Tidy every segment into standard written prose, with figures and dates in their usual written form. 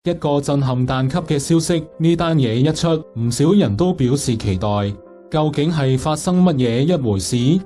一個震撼彈級嘅消息，呢單嘢一出，唔少人都表示期待。究竟係發生乜嘢一回事？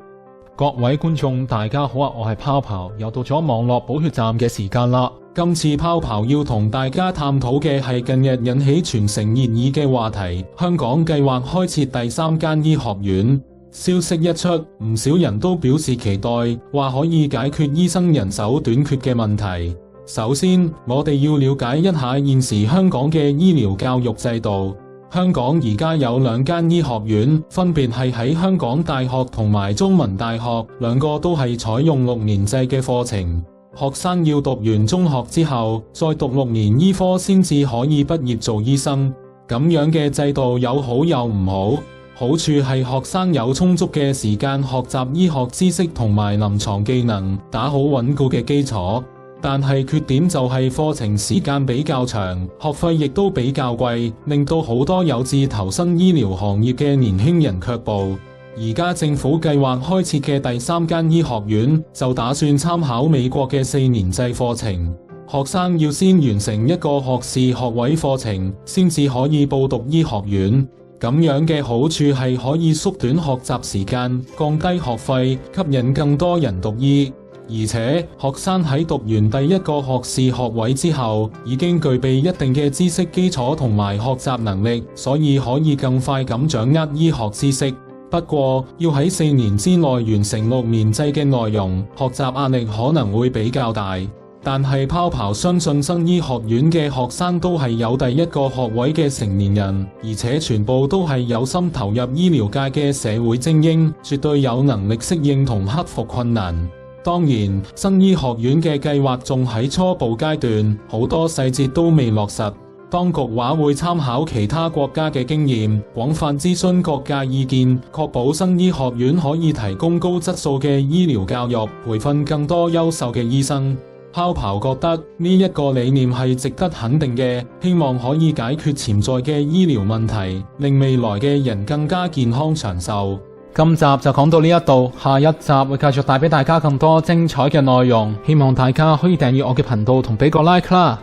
各位觀眾大家好啊，我係泡泡，又到咗網絡補血站嘅時間啦。今次泡泡要同大家探討嘅係近日引起全城熱議嘅話題，香港計劃開設第3間醫學院。消息一出，唔少人都表示期待，話可以解決醫生人手短缺嘅問題。首先，我哋要了解一下現時香港嘅醫療教育制度。香港而家有2間醫學院，分別係喺香港大學同埋中文大學，兩個都係採用6年制嘅課程。學生要讀完中學之後，再讀6年醫科先至可以畢業做醫生。咁樣嘅制度有好有唔好。好處係學生有充足嘅時間學習醫學知識同埋臨床技能，打好穩固嘅基礎。但係缺點就係課程時間比較長，學費亦都比較貴，令到好多有志投身醫療行業嘅年輕人卻步。而家政府計劃開設嘅第3間醫學院，就打算參考美國嘅4年制課程，學生要先完成一個學士學位課程，先至可以報讀醫學院。咁樣嘅好處係可以縮短學習時間，降低學費，吸引更多人讀醫。而且學生喺讀完第一個學士學位之後，已經具備一定嘅知識基礎同埋學習能力，所以可以更快咁掌握醫學知識。不過要喺4年之內完成6年制嘅內容，學習壓力可能會比較大。但係泡泡相信新醫學院嘅學生都係有第一個學位嘅成年人，而且全部都係有心投入醫療界嘅社會精英，絕對有能力適應同克服困難。當然，新醫學院嘅計劃仲喺初步階段，好多細節都未落實。當局話會參考其他國家嘅經驗，廣泛諮詢各界意見，確保新醫學院可以提供高質素嘅醫療教育，培訓更多優秀嘅醫生。泡泡覺得呢一個理念係值得肯定嘅，希望可以解決潛在嘅醫療問題，令未來嘅人更加健康長壽。今集就講到呢一度，下一集會繼續帶俾大家更多精彩嘅內容，希望大家可以訂閱我嘅頻道同俾個 like 啦。